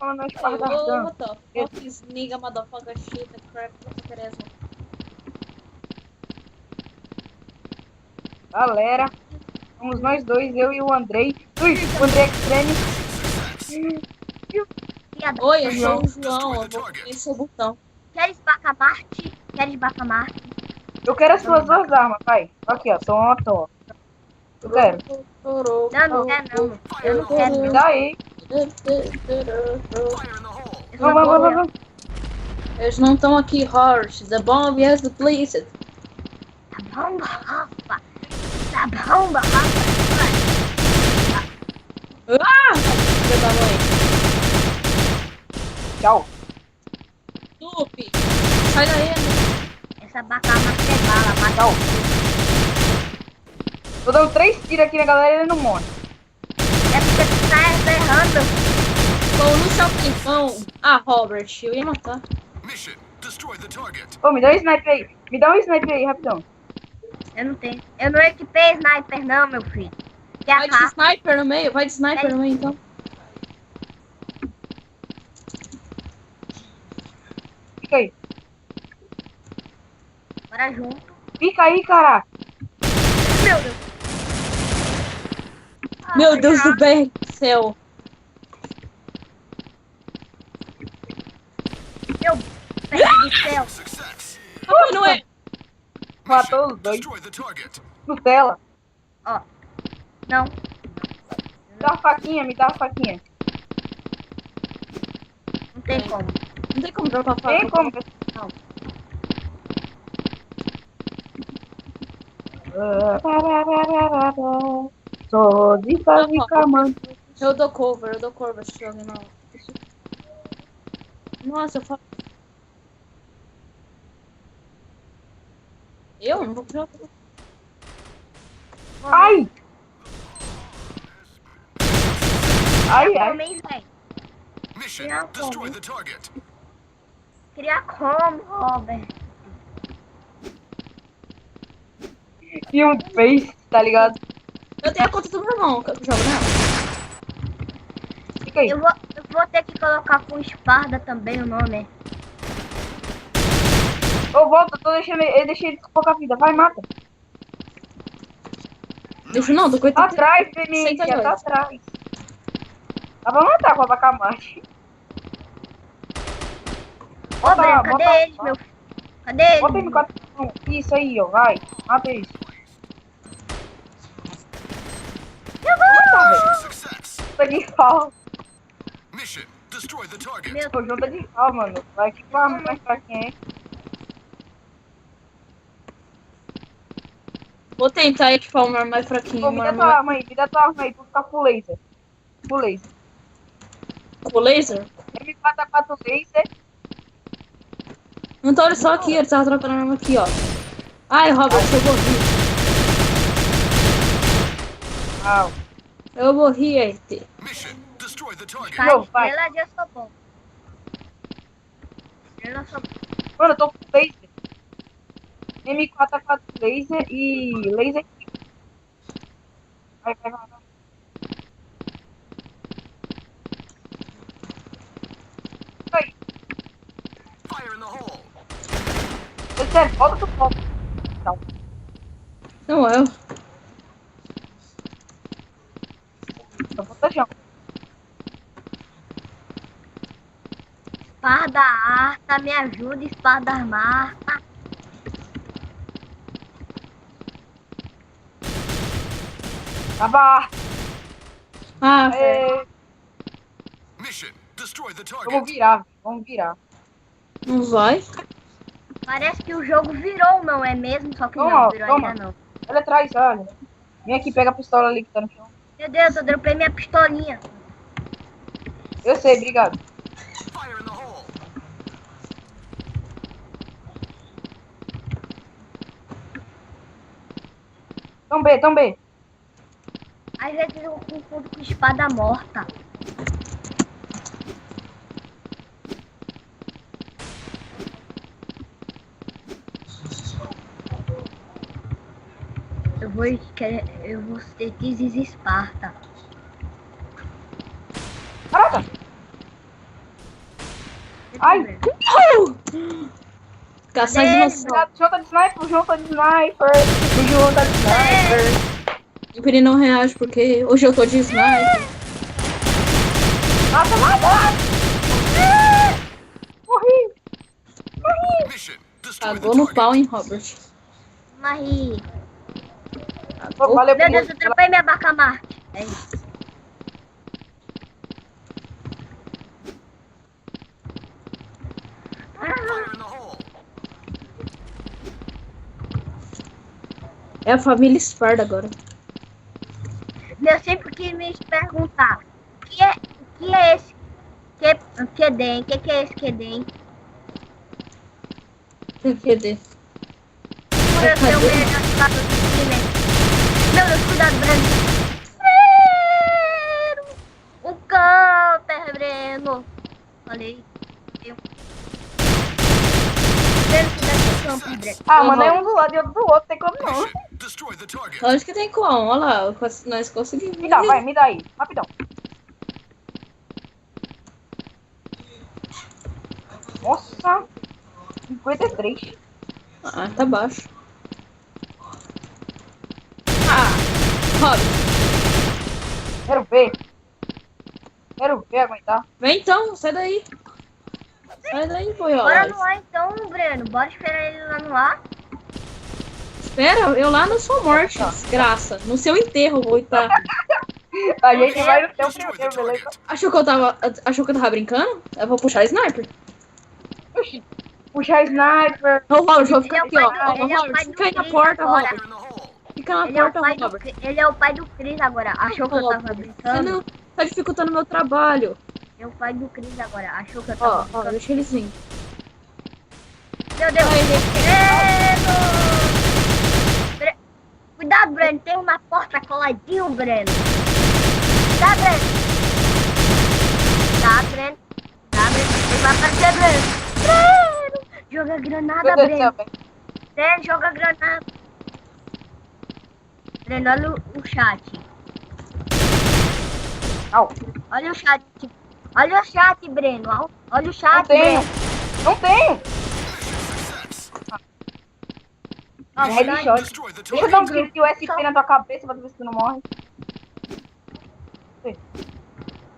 falando Hey, espardardão. what the fuck is nigga motherfucker shit and crap? Motherfucker asshole. Galera, somos nós dois, eu e o Andrei. Ui, o Andrei Extreme. Oi, eu sou o João, eu vou comer seu botão. Queres Bacamarte? Queres Bacamarte? Eu quero as suas duas armas, pai. Aqui, ó, toma. Eu quero. Não quero não. Eu não quero Me não. dá aí. Eu Vamos. Eles não estão aqui, Horse. The bomb has the place. Tá bomba, Rafa. Tá bomba, Rafa. Ah! Filha da mãe. Tchau. Tupi. Sai daí. Essa Bacamarte é bala, mas Tchau. Tô dando 3 tiros aqui na galera e ele não morre. é porque tu tá errando. Tô no seu tempão. Ah, Robert, eu ia matar. Ô, me dá um sniper aí. Me dá um sniper aí, rapidão. Eu não tenho. Eu não equipei sniper não, meu filho. Que Vai a de faca. sniper no meio, vai de sniper no meio então. Fica aí. Bora junto. Fica aí, cara. Meu Deus. Meu Deus do bem, céu. Meu Deus do céu. Rapaz, não é. Matou os dois. Nutella. Ó. Não. Me dá uma faquinha, Não tem como. Não tem como dropar faca. Tem como. Não. Sou de fazer camando. Eu dou cover, se alguém não. Nossa, eu falo. Eu não vou jogar. Ai! Ai. Homem, velho. Queria como, Robert? E um face, tá ligado? Eu tenho a conta do meu irmão, que eu jogo nela. Fica aí. Eu vou ter que colocar com espada também o nome. Ô, volta, tô deixando ele. Deixei ele com pouca vida. Vai, mata. Deixa não, tô coitado. Atrás, Felícia, tá atrás. Dá pra matar com a Bacamarte. Ô, Breno, cadê eles, meu filho? Cadê eles? Bota M4. Isso aí, ó, vai. Mata eles. Junta de pau. Pô, junta de pau, mano. Vai que uma mais fraquinha aí. Vou tentar equipar uma arma mais fraquinha. Pô, me dá tua arma aí, pra ficar full laser. Com laser? M4A4 laser. Então olha só aqui, ele tava trocando a arma aqui, ó. Ai, Robert, eu morri. Ah, Eu morri, RT. Cai, vai. estrela já sou bom. Estrela sou bom. mano, eu tô com laser. M4A4 laser e laser. Vai. Aí. Sério, volta pro foco. Não, eu. Tô protegendo. Espada arca, me ajuda, espada armada. Tava. Ah, velho. Vamos virar. Não vai? Parece que o jogo virou, não é mesmo? Só que Toma, não virou toma. ainda não. Olha atrás, olha. Vem aqui, pega a pistola ali que tá no chão. Meu Deus, eu dropei minha pistolinha. Eu sei, obrigado. Tão B. Às vezes eu confundo com espada morta. Eu vou ter que Esparta. Caraca! Ai. Breno. Caçar Cadê ele? dinossauro. O João tá de sniper, o João tá de sniper. O João tá de sniper. O Peri não reage porque hoje eu tô de sniper. Mata, mata. Morri. Mission. Destroy the Cagou no target. pau, hein, Robert? Morri. Pô, valeu Meu por Deus, eu tropei minha bacamarte. É isso. Fire in the hole. É a família Esparda agora. Eu sempre quis me perguntar. O que é esse? Quedem? O que é esse Quedem? Tem que ver. Por eu ser o melhor jogador do time. Meu Deus, cuidado, Breno. Breno! O counter, Breno. Olha aí. Breno, cuidado do campo, Breno. Ah, mano, é um do lado e outro do outro, tem como não. Mission. Destroy the target. Lógico que tem como. Olha lá, nós conseguimos. Me dá, vai, me dá aí, rapidão. Nossa, 53. Ah, tá baixo. Ah, Robert. Quero ver aguentar. Vem então, sai daí. Sai daí, Bora boiola. no ar então, Breno. Bora esperar ele lá no ar. Espera, eu lá na sua morte, desgraça. No seu enterro eu vou estar. A gente vai no teu Destroy the primeiro, beleza? target. Achou que eu tava brincando? Eu vou puxar sniper. Oxi, puxar sniper. Ô, Robert, vou ficar Ele é o aqui, ó. pai do- Ô, ele é o Robert, pai fica do aí na Chris porta, agora. Robert. Fire in the hole. Fica na Ele é, o porta, pai do, Robert. ele é o pai do Chris agora. Achou que eu tava Você brincando? não tá dificultando meu trabalho. É o pai do Chris agora. Achou que eu Ó, tava ó, brincando? deixa eles virem. Meu Deus. Vai, Breno! Cuidado, Breno. Tem uma porta coladinho, Breno. Tá, Breno? Tá, Breno? Tá, Breno? Ele vai aparecer, Breno. Breno! Joga granada, Meu Deus do céu, Breno. velho. Breno, joga granada. Breno, olha o chat. Au, Olha o chat. Olha o chat, Breno. Olha o não chat, tenho. Breno. Não tenho. Success. Ah, headshot. Destroy the Deixa eu dar um target. tiro de USP na tua cabeça pra tu ver se tu não morre.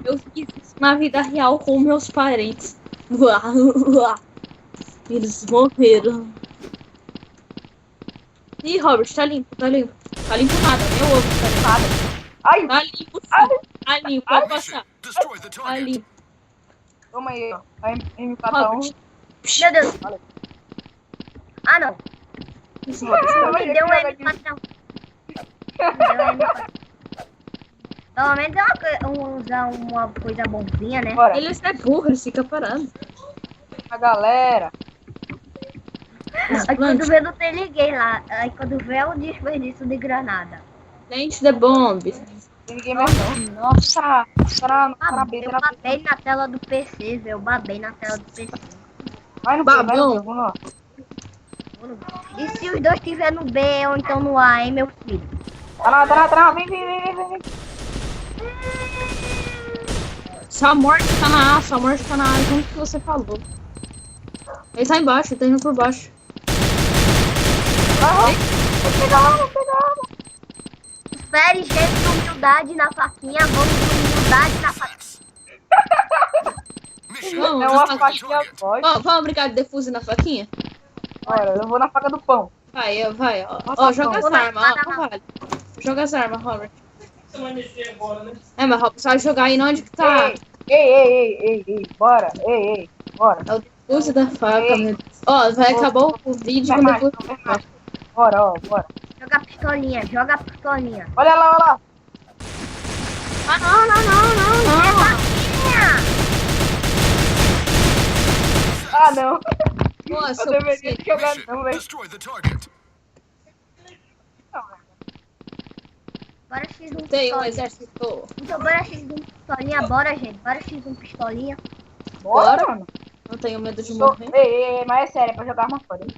Eu fiz isso na vida real com meus parentes. Eles morreram. Ih, Robert, tá limpo, tá limpo. Tá limpo nada, meu ovo tá limpo. Nada. Ai, Tá limpo Ai. sim. Tá limpo, pode Mission. passar. Destroy the Tá target. limpo. toma aí, ó. A MK1. Robert. Meu Deus. Ah, não. Isso, Robert. Toma Me aí, deu um aqui, ó, M4. Me deu um M4. Pelo menos é usar uma coisa bonzinha, né? Bora, Ele é burro, ele fica parado. a galera. Aí quando vê, não tem ninguém lá. Aí quando vê, é o desperdício de granada. Plant the bomb. Tem ninguém mais não. Nossa, tá na Eu beira da babei na tela do PC, velho. Eu babei na tela do PC. Vai no B, vai no Babão. B, vamos lá. E se os dois estiverem no B ou então no A, hein, meu filho? Tá lá, vem. Sua morte tá na A, sua morte tá na A. Como que você falou? Ele tá embaixo, ele tá indo por baixo. Vai pegar. Espere, gente, humildade na faquinha. Vamos de humildade na faquinha. Mission. Vamos, É uma Destroy the faquinha target. forte. Vamos brincar de defuse na faquinha? Bora, eu vou na faca do pão. Vai, vai. Ó, Nossa, joga as vou na armas, ó. espada Não não. vale. Joga as armas, Robert. É, mas Robert, você vai jogar aí onde que tá? Ei, bora, bora. É o defuse da faca, Ei. meu Deus. Ó, vai acabar o vídeo com o defuse da faca. Bora, ó, bora. Joga a pistolinha, joga a pistolinha. Olha lá. Ah, não. Faquinha! Ah, não. Nossa, Eu deveria ter jogado Mission. não, velho. Destroy the target. Bora X1 tem um pistolinha. exército. Então bora X1 pistolinha, bora, gente. Bora X1 pistolinha. Bora, Bora. mano. Não tenho medo de Tô- morrer. Ei, mas é sério, é pra jogar arma fora. Hein?